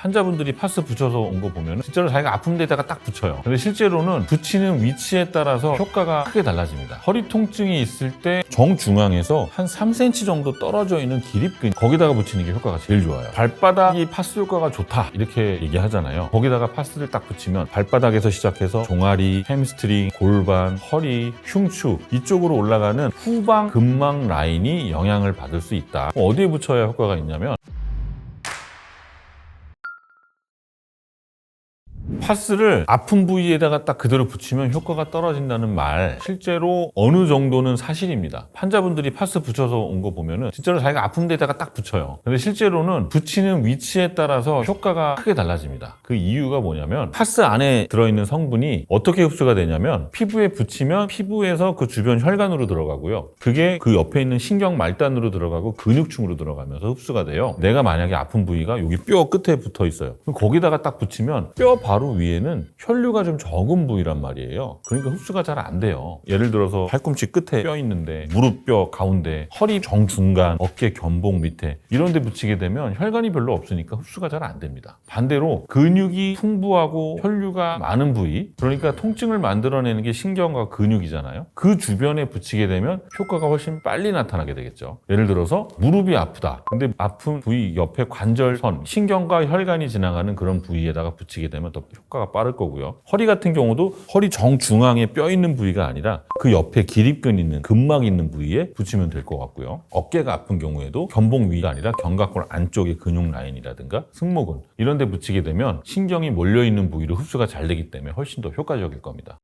환자분들이 파스 붙여서 온 거 보면 진짜로 자기가 아픈 데다가 딱 붙여요. 근데 실제로는 붙이는 위치에 따라서 효과가 크게 달라집니다. 허리 통증이 있을 때 정중앙에서 한 3cm 정도 떨어져 있는 기립근, 거기다가 붙이는 게 효과가 제일 좋아요. 발바닥이 파스 효과가 좋다 이렇게 얘기하잖아요. 거기다가 파스를 딱 붙이면 발바닥에서 시작해서 종아리, 햄스트링, 골반, 허리, 흉추 이쪽으로 올라가는 후방 근막 라인이 영향을 받을 수 있다. 어디에 붙여야 효과가 있냐면 파스를 아픈 부위에다가 딱 그대로 붙이면 효과가 떨어진다는 말, 실제로 어느 정도는 사실입니다. 환자분들이 파스 붙여서 온 거 보면은 진짜로 자기가 아픈 데다가 딱 붙여요. 근데 실제로는 붙이는 위치에 따라서 효과가 크게 달라집니다. 그 이유가 뭐냐면 파스 안에 들어있는 성분이 어떻게 흡수가 되냐면 피부에 붙이면 피부에서 그 주변 혈관으로 들어가고요. 그게 그 옆에 있는 신경 말단으로 들어가고 근육층으로 들어가면서 흡수가 돼요. 내가 만약에 아픈 부위가 여기 뼈 끝에 붙어 있어요. 그럼 거기다가 딱 붙이면 뼈 바로 위에는 혈류가 좀 적은 부위란 말이에요. 그러니까 흡수가 잘 안 돼요. 예를 들어서 팔꿈치 끝에 뼈 있는데 무릎 뼈 가운데, 허리 정중간, 어깨 견복 밑에 이런 데 붙이게 되면 혈관이 별로 없으니까 흡수가 잘 안 됩니다. 반대로 근육이 풍부하고 혈류가 많은 부위, 그러니까 통증을 만들어내는 게 신경과 근육이잖아요. 그 주변에 붙이게 되면 효과가 훨씬 빨리 나타나게 되겠죠. 예를 들어서 무릎이 아프다. 근데 아픈 부위 옆에 관절선, 신경과 혈관이 지나가는 그런 부위에다가 붙이게 되면 더 효과가 빠를 거고요. 허리 같은 경우도 허리 정중앙에 뼈 있는 부위가 아니라 그 옆에 기립근 있는 근막 있는 부위에 붙이면 될 것 같고요. 어깨가 아픈 경우에도 견봉 위가 아니라 견갑골 안쪽의 근육 라인이라든가 승모근 이런 데 붙이게 되면 신경이 몰려있는 부위로 흡수가 잘 되기 때문에 훨씬 더 효과적일 겁니다.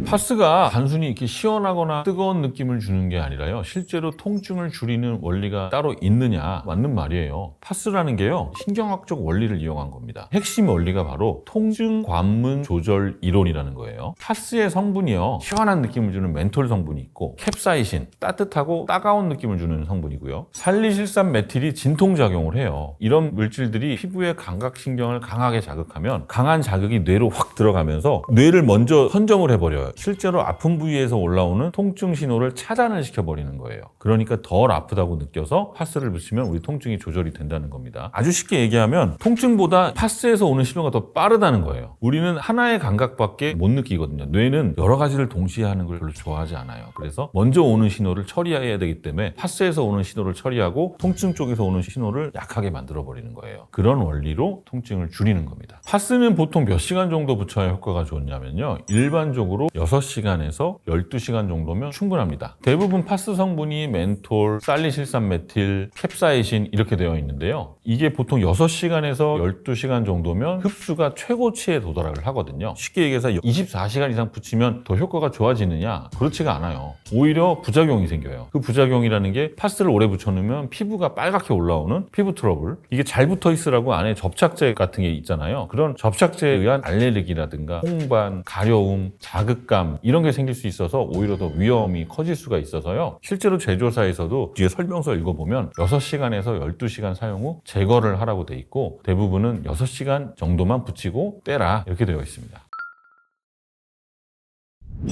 파스가 단순히 이렇게 시원하거나 뜨거운 느낌을 주는 게 아니라요, 실제로 통증을 줄이는 원리가 따로 있느냐, 맞는 말이에요. 파스라는 게요, 신경학적 원리를 이용한 겁니다. 핵심 원리가 바로 통증 관문 조절 이론이라는 거예요. 파스의 성분이요, 시원한 느낌을 주는 멘톨 성분이 있고, 캡사이신, 따뜻하고 따가운 느낌을 주는 성분이고요, 살리실산 메틸이 진통작용을 해요. 이런 물질들이 피부의 감각신경을 강하게 자극하면 강한 자극이 뇌로 확 들어가면서 뇌를 먼저 선점을 해버려요. 실제로 아픈 부위에서 올라오는 통증 신호를 차단을 시켜버리는 거예요. 그러니까 덜 아프다고 느껴서 파스를 붙이면 우리 통증이 조절이 된다는 겁니다. 아주 쉽게 얘기하면 통증보다 파스에서 오는 신호가 더 빠르다는 거예요. 우리는 하나의 감각밖에 못 느끼거든요. 뇌는 여러 가지를 동시에 하는 걸 별로 좋아하지 않아요. 그래서 먼저 오는 신호를 처리해야 되기 때문에 파스에서 오는 신호를 처리하고 통증 쪽에서 오는 신호를 약하게 만들어버리는 거예요. 그런 원리로 통증을 줄이는 겁니다. 파스는 보통 몇 시간 정도 붙여야 효과가 좋냐면요, 일반적으로 6시간에서 12시간 정도면 충분합니다. 대부분 파스 성분이 멘톨, 살리실산 메틸, 캡사이신 이렇게 되어 있는데요. 이게 보통 6시간에서 12시간 정도면 흡수가 최고치에 도달을 하거든요. 쉽게 얘기해서 24시간 이상 붙이면 더 효과가 좋아지느냐? 그렇지가 않아요. 오히려 부작용이 생겨요. 그 부작용이라는 게 파스를 오래 붙여놓으면 피부가 빨갛게 올라오는 피부 트러블, 이게 잘 붙어 있으라고 안에 접착제 같은 게 있잖아요. 그런 접착제에 의한 알레르기라든가 홍반, 가려움, 자극감 이런 게 생길 수 있어서 오히려 더 위험이 커질 수가 있어서요. 실제로 제조사에서도 뒤에 설명서 읽어보면 6시간에서 12시간 사용 후 제거를 하라고 돼 있고, 대부분은 6시간 정도만 붙이고 떼라 이렇게 되어 있습니다.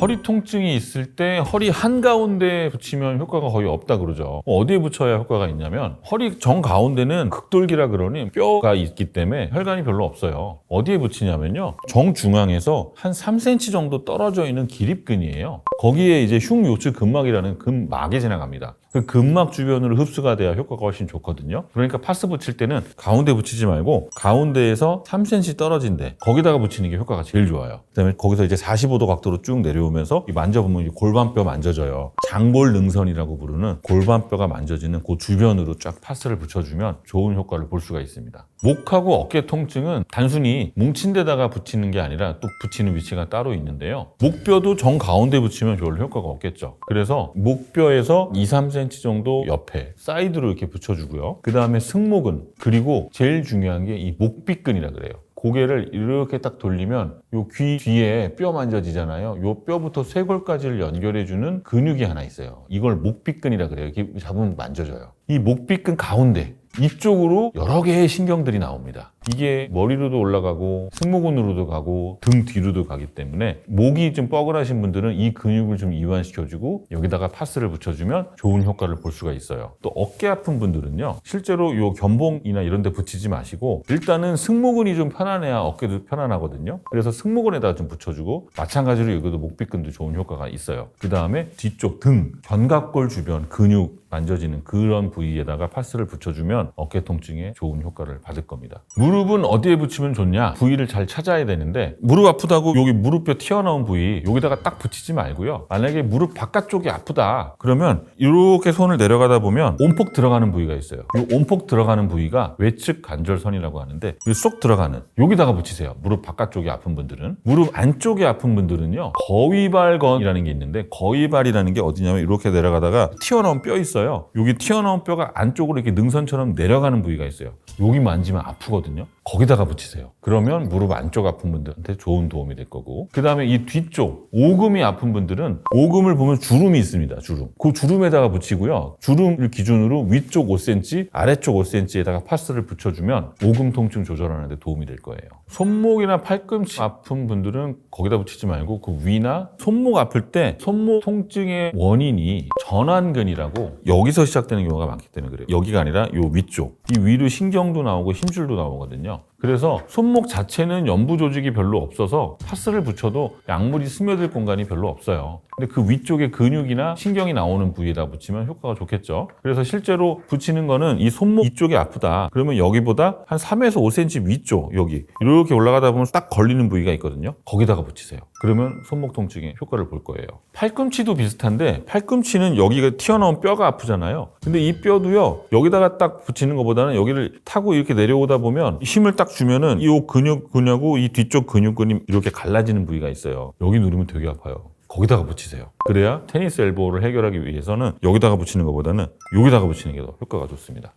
허리 통증이 있을 때 허리 한가운데에 붙이면 효과가 거의 없다 그러죠. 어디에 붙여야 효과가 있냐면 허리 정가운데는 극돌기라 그러니 뼈가 있기 때문에 혈관이 별로 없어요. 어디에 붙이냐면요, 정중앙에서 한 3cm 정도 떨어져 있는 기립근이에요. 거기에 이제 흉요추 근막이라는 근막이 지나갑니다. 그 근막 주변으로 흡수가 돼야 효과가 훨씬 좋거든요. 그러니까 파스 붙일 때는 가운데 붙이지 말고 가운데에서 3cm 떨어진 데, 거기다가 붙이는 게 효과가 제일 좋아요. 그다음에 거기서 이제 45도 각도로 쭉 내려오면서 만져보면 골반뼈 만져져요. 장골능선이라고 부르는 골반뼈가 만져지는 그 주변으로 쫙 파스를 붙여주면 좋은 효과를 볼 수가 있습니다. 목하고 어깨 통증은 단순히 뭉친 데다가 붙이는 게 아니라 또 붙이는 위치가 따로 있는데요. 목뼈도 정가운데 붙이면 별로 효과가 없겠죠. 그래서 목뼈에서 2, 3cm 정도 옆에 사이드로 이렇게 붙여주고요. 그 다음에 승모근, 그리고 제일 중요한 게 이 목비근이라 그래요. 고개를 이렇게 딱 돌리면 요 귀 뒤에 뼈 만져지잖아요. 요 뼈부터 쇄골까지를 연결해주는 근육이 하나 있어요. 이걸 목비근이라 그래요. 이렇게 잡으면 만져져요. 이 목비근 가운데 이쪽으로 여러 개의 신경들이 나옵니다. 이게 머리로도 올라가고 승모근으로도 가고 등 뒤로도 가기 때문에 목이 좀 뻐근하신 분들은 이 근육을 좀 이완시켜주고 여기다가 파스를 붙여주면 좋은 효과를 볼 수가 있어요. 또 어깨 아픈 분들은요, 실제로 요 견봉이나 이런 데 붙이지 마시고 일단은 승모근이 좀 편안해야 어깨도 편안하거든요. 그래서 승모근에다가 좀 붙여주고, 마찬가지로 여기도 목비근도 좋은 효과가 있어요. 그 다음에 뒤쪽 등, 견갑골 주변 근육 만져지는 그런 부위에다가 파스를 붙여주면 어깨 통증에 좋은 효과를 받을 겁니다. 무릎은 어디에 붙이면 좋냐? 부위를 잘 찾아야 되는데, 무릎 아프다고 여기 무릎뼈 튀어나온 부위 여기다가 딱 붙이지 말고요. 만약에 무릎 바깥쪽이 아프다 그러면 이렇게 손을 내려가다 보면 온폭 들어가는 부위가 있어요. 이 온폭 들어가는 부위가 외측 관절선이라고 하는데, 쏙 들어가는 여기다가 붙이세요. 무릎 바깥쪽이 아픈 분들은. 무릎 안쪽이 아픈 분들은요, 거위발건이라는 게 있는데, 거위발이라는 게 어디냐면 이렇게 내려가다가 튀어나온 뼈 있어요. 여기 튀어나온 뼈가 안쪽으로 이렇게 능선처럼 내려가는 부위가 있어요. 여기 만지면 아프거든요. 거기다가 붙이세요. 그러면 무릎 안쪽 아픈 분들한테 좋은 도움이 될 거고, 그 다음에 이 뒤쪽 오금이 아픈 분들은 오금을 보면 주름이 있습니다. 주름. 그 주름에다가 붙이고요. 주름을 기준으로 위쪽 5cm, 아래쪽 5cm에다가 파스를 붙여주면 오금 통증 조절하는 데 도움이 될 거예요. 손목이나 팔꿈치 아픈 분들은 거기다 붙이지 말고 그 위나 손목 아플 때 손목 통증의 원인이 전완근이라고 여기서 시작되는 경우가 많기 때문에 그래요. 여기가 아니라 요 위쪽. 이 위로 신경도 나오고 힘줄도 나오거든요. 그래서 손목 자체는 연부 조직이 별로 없어서 파스를 붙여도 약물이 스며들 공간이 별로 없어요. 근데 그 위쪽에 근육이나 신경이 나오는 부위에다 붙이면 효과가 좋겠죠. 그래서 실제로 붙이는 거는 이 손목 이쪽이 아프다 그러면 여기보다 한 3에서 5cm 위쪽, 여기 이렇게 올라가다 보면 딱 걸리는 부위가 있거든요. 거기다가 붙이세요. 그러면 손목 통증에 효과를 볼 거예요. 팔꿈치도 비슷한데, 팔꿈치는 여기가 튀어나온 뼈가 아프잖아요. 근데 이 뼈도요, 여기다가 딱 붙이는 것보다는 여기를 타고 이렇게 내려오다 보면 힘을 딱 주면은 이 근육근하고 이 뒤쪽 근육근이 이렇게 갈라지는 부위가 있어요. 여기 누르면 되게 아파요. 거기다가 붙이세요. 그래야 테니스 엘보를 해결하기 위해서는 여기다가 붙이는 것보다는 여기다가 붙이는 게 더 효과가 좋습니다.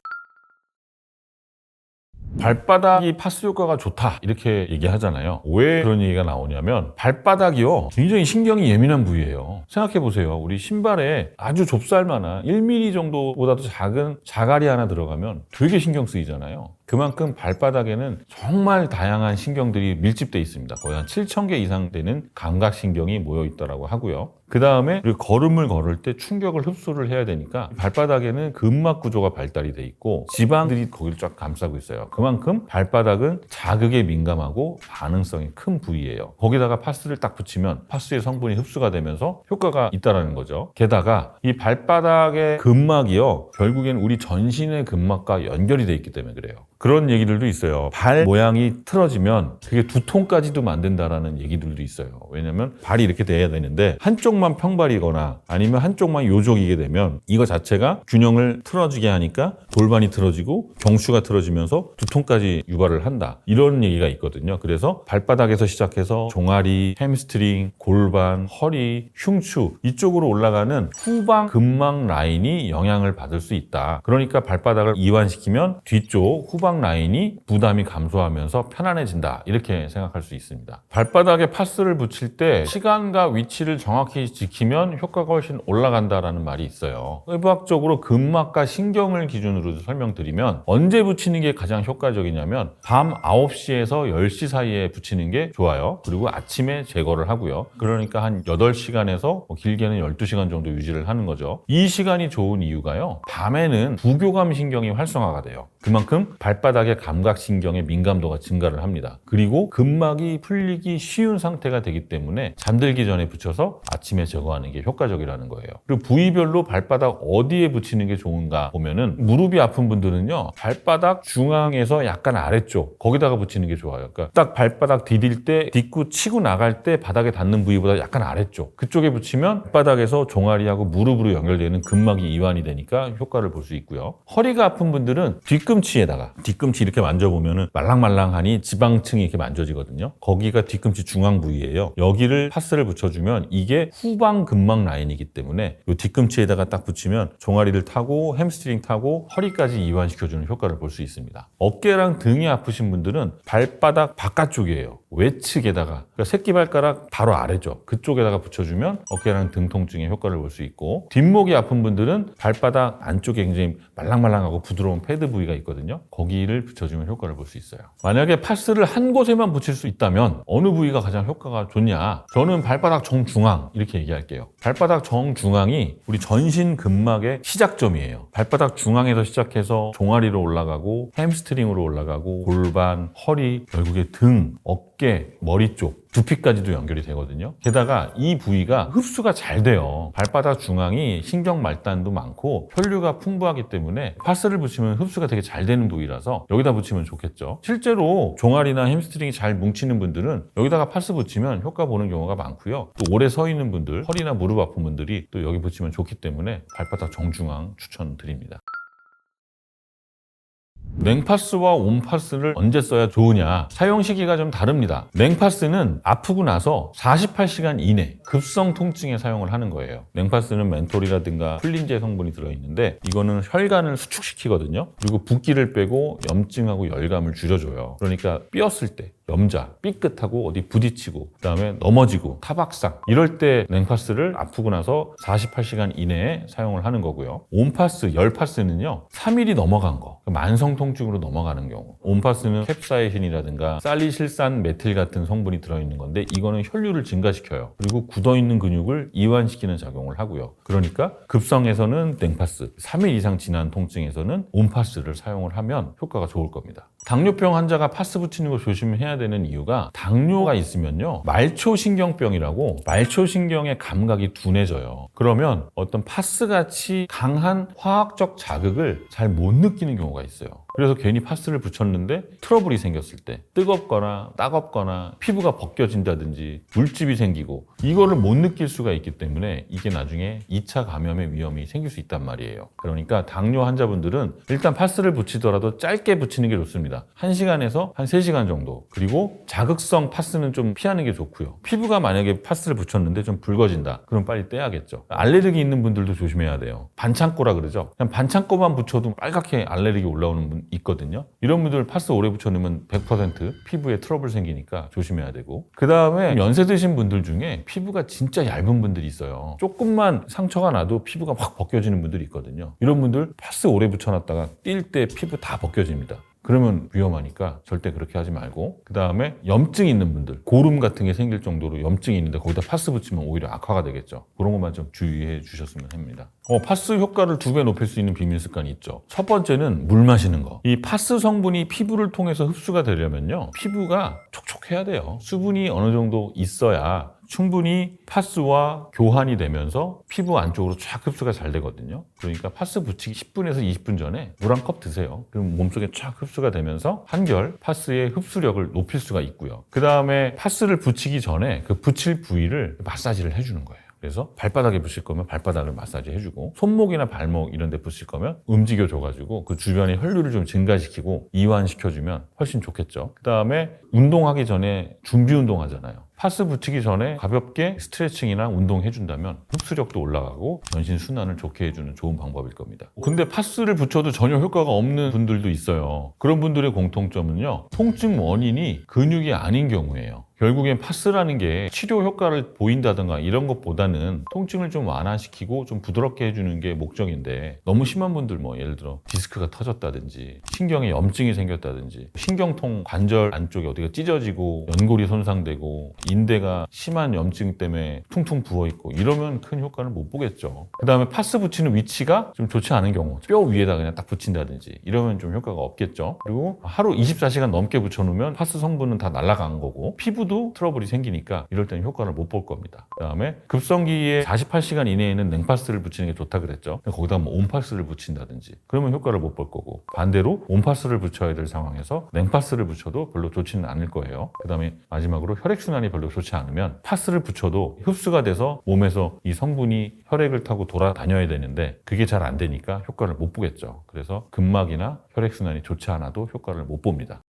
발바닥이 파스 효과가 좋다 이렇게 얘기하잖아요. 왜 그런 얘기가 나오냐면, 발바닥이요 굉장히 신경이 예민한 부위예요. 생각해보세요. 우리 신발에 아주 좁쌀만한 1mm 정도보다도 작은 자갈이 하나 들어가면 되게 신경 쓰이잖아요. 그만큼 발바닥에는 정말 다양한 신경들이 밀집되어 있습니다. 거의 한 7,000개 이상 되는 감각신경이 모여 있다고 하고요. 그 다음에 걸음을 걸을 때 충격을 흡수를 해야 되니까 발바닥에는 근막 구조가 발달이 돼 있고 지방들이 거기를 쫙 감싸고 있어요. 그만큼 발바닥은 자극에 민감하고 반응성이 큰 부위예요. 거기다가 파스를 딱 붙이면 파스의 성분이 흡수가 되면서 효과가 있다는 거죠. 게다가 이 발바닥의 근막이요, 결국엔 우리 전신의 근막과 연결이 돼 있기 때문에 그래요. 그런 얘기들도 있어요. 발 모양이 틀어지면 그게 두통까지도 만든다라는 얘기들도 있어요. 왜냐면 발이 이렇게 돼야 되는데 한쪽만 평발이거나 아니면 한쪽만 요족이게 되면 이거 자체가 균형을 틀어지게 하니까 골반이 틀어지고 경추가 틀어지면서 두통까지 유발을 한다. 이런 얘기가 있거든요. 그래서 발바닥에서 시작해서 종아리, 햄스트링, 골반, 허리, 흉추 이쪽으로 올라가는 후방 근막 라인이 영향을 받을 수 있다. 그러니까 발바닥을 이완시키면 뒤쪽 후방 라인이 부담이 감소하면서 편안해진다. 이렇게 생각할 수 있습니다. 발바닥에 파스를 붙일 때 시간과 위치를 정확히 지키면 효과가 훨씬 올라간다라는 말이 있어요. 의학적으로 근막과 신경을 기준으로 설명드리면 언제 붙이는 게 가장 효과적이냐면 밤 9시에서 10시 사이에 붙이는 게 좋아요. 그리고 아침에 제거를 하고요. 그러니까 한 8시간에서 길게는 12시간 정도 유지를 하는 거죠. 이 시간이 좋은 이유가요, 밤에는 부교감 신경이 활성화가 돼요. 그만큼 발바닥의 감각신경의 민감도가 증가를 합니다. 그리고 근막이 풀리기 쉬운 상태가 되기 때문에 잠들기 전에 붙여서 아침에 제거하는 게 효과적이라는 거예요. 그리고 부위별로 발바닥 어디에 붙이는 게 좋은가 보면은, 무릎이 아픈 분들은요, 발바닥 중앙에서 약간 아래쪽 거기다가 붙이는 게 좋아요. 그러니까 딱 발바닥 디딜 때 딛고 치고 나갈 때 바닥에 닿는 부위보다 약간 아래쪽 그쪽에 붙이면 발바닥에서 종아리하고 무릎으로 연결되는 근막이 이완이 되니까 효과를 볼 수 있고요. 허리가 아픈 분들은 뒤꿈치에다가, 뒤꿈치 이렇게 만져보면은 말랑말랑하니 지방층이 이렇게 만져지거든요. 거기가 뒤꿈치 중앙 부위예요. 여기를 파스를 붙여주면 이게 후방 근막 라인이기 때문에 이 뒤꿈치에다가 딱 붙이면 종아리를 타고 햄스트링 타고 허리까지 이완시켜주는 효과를 볼 수 있습니다. 어깨랑 등이 아프신 분들은 발바닥 바깥쪽이에요. 외측에다가, 그러니까 새끼발가락 바로 아래죠. 그쪽에다가 붙여주면 어깨랑 등 통증의 효과를 볼 수 있고, 뒷목이 아픈 분들은 발바닥 안쪽에 굉장히 말랑말랑하고 부드러운 패드 부위가 있거든요. 거기를 붙여주면 효과를 볼 수 있어요. 만약에 파스를 한 곳에만 붙일 수 있다면 어느 부위가 가장 효과가 좋냐? 저는 발바닥 정중앙 이렇게 얘기할게요. 발바닥 정중앙이 우리 전신 근막의 시작점이에요. 발바닥 중앙에서 시작해서 종아리로 올라가고 햄스트링으로 올라가고 골반, 허리, 결국에 등, 어깨, 머리 쪽, 두피까지도 연결이 되거든요. 게다가 이 부위가 흡수가 잘 돼요. 발바닥 중앙이 신경 말단도 많고 혈류가 풍부하기 때문에 파스를 붙이면 흡수가 되게 잘 되는 부위라서 여기다 붙이면 좋겠죠. 실제로 종아리나 햄스트링이 잘 뭉치는 분들은 여기다가 파스 붙이면 효과 보는 경우가 많고요. 또 오래 서 있는 분들, 허리나 무릎 아픈 분들이 또 여기 붙이면 좋기 때문에 발바닥 정중앙 추천드립니다. 냉파스와 온파스를 언제 써야 좋으냐? 사용 시기가 좀 다릅니다. 냉파스는 아프고 나서 48시간 이내 급성 통증에 사용을 하는 거예요. 냉파스는 멘톨이라든가 플린제 성분이 들어있는데 이거는 혈관을 수축시키거든요. 그리고 붓기를 빼고 염증하고 열감을 줄여줘요. 그러니까 삐었을 때 염자, 삐끗하고 어디 부딪히고 그다음에 넘어지고 타박상 이럴 때 냉파스를 아프고 나서 48시간 이내에 사용을 하는 거고요. 온파스, 열파스는요 3일이 넘어간 거, 만성 통증으로 넘어가는 경우. 온파스는 캡사이신이라든가 살리실산 메틸 같은 성분이 들어있는 건데 이거는 혈류를 증가시켜요. 그리고 굳어있는 근육을 이완시키는 작용을 하고요. 그러니까 급성에서는 냉파스, 3일 이상 지난 통증에서는 온파스를 사용을 하면 효과가 좋을 겁니다. 당뇨병 환자가 파스 붙이는 거 조심해야 되는 이유가 당뇨가 있으면요 말초신경병이라고 말초신경의 감각이 둔해져요. 그러면 어떤 파스같이 강한 화학적 자극을 잘 못 느끼는 경우가 있어요. 그래서 괜히 파스를 붙였는데 트러블이 생겼을 때 뜨겁거나 따갑거나 피부가 벗겨진다든지 물집이 생기고 이거를 못 느낄 수가 있기 때문에 이게 나중에 2차 감염의 위험이 생길 수 있단 말이에요. 그러니까 당뇨 환자분들은 일단 파스를 붙이더라도 짧게 붙이는 게 좋습니다. 1시간에서 한 3시간 정도. 그리고 자극성 파스는 좀 피하는 게 좋고요. 피부가 만약에 파스를 붙였는데 좀 붉어진다. 그럼 빨리 떼야겠죠. 알레르기 있는 분들도 조심해야 돼요. 반창고라 그러죠. 그냥 반창고만 붙여도 빨갛게 알레르기 올라오는 분 있거든요. 이런 분들 파스 오래 붙여놓으면 100% 피부에 트러블 생기니까 조심해야 되고, 그 다음에 연세 드신 분들 중에 피부가 진짜 얇은 분들이 있어요. 조금만 상처가 나도 피부가 확 벗겨지는 분들이 있거든요. 이런 분들 파스 오래 붙여놨다가 뛸 때 피부 다 벗겨집니다. 그러면 위험하니까 절대 그렇게 하지 말고, 그 다음에 염증 있는 분들, 고름 같은 게 생길 정도로 염증이 있는데 거기다 파스 붙이면 오히려 악화가 되겠죠. 그런 것만 좀 주의해 주셨으면 합니다. 파스 효과를 2배 높일 수 있는 비밀 습관이 있죠. 첫 번째는 물 마시는 거. 이 파스 성분이 피부를 통해서 흡수가 되려면요 피부가 촉촉해야 돼요. 수분이 어느 정도 있어야 충분히 파스와 교환이 되면서 피부 안쪽으로 쫙 흡수가 잘 되거든요. 그러니까 파스 붙이기 10분에서 20분 전에 물 한 컵 드세요. 그럼 몸속에 쫙 흡수가 되면서 한결 파스의 흡수력을 높일 수가 있고요. 그 다음에 파스를 붙이기 전에 그 붙일 부위를 마사지를 해주는 거예요. 그래서 발바닥에 붙일 거면 발바닥을 마사지 해주고, 손목이나 발목 이런 데 붙일 거면 움직여줘가지고 그 주변에 혈류를 좀 증가시키고 이완시켜주면 훨씬 좋겠죠. 그 다음에 운동하기 전에 준비 운동 하잖아요. 파스 붙이기 전에 가볍게 스트레칭이나 운동해준다면 흡수력도 올라가고 전신 순환을 좋게 해주는 좋은 방법일 겁니다. 근데 파스를 붙여도 전혀 효과가 없는 분들도 있어요. 그런 분들의 공통점은요 통증 원인이 근육이 아닌 경우예요. 결국엔 파스라는 게 치료 효과를 보인다든가 이런 것보다는 통증을 좀 완화시키고 좀 부드럽게 해주는 게 목적인데, 너무 심한 분들 예를 들어 디스크가 터졌다든지 신경에 염증이 생겼다든지 신경통 관절 안쪽에 어디가 찢어지고 연골이 손상되고 인대가 심한 염증 때문에 퉁퉁 부어있고 이러면 큰 효과를 못 보겠죠. 그 다음에 파스 붙이는 위치가 좀 좋지 않은 경우, 뼈 위에다 그냥 딱 붙인다든지 이러면 좀 효과가 없겠죠. 그리고 하루 24시간 넘게 붙여놓으면 파스 성분은 다 날아간 거고 피부도 트러블이 생기니까 이럴 때는 효과를 못 볼 겁니다. 그 다음에 급성기에 48시간 이내에는 냉파스를 붙이는 게 좋다 그랬죠. 거기다 온파스를 붙인다든지 그러면 효과를 못 볼 거고, 반대로 온파스를 붙여야 될 상황에서 냉파스를 붙여도 별로 좋지는 않을 거예요. 그 다음에 마지막으로 혈액순환이 별로 좋지 않으면 파스를 붙여도 흡수가 돼서 몸에서 이 성분이 혈액을 타고 돌아다녀야 되는데 그게 잘 안 되니까 효과를 못 보겠죠. 그래서 근막이나 혈액순환이 좋지 않아도 효과를 못 봅니다.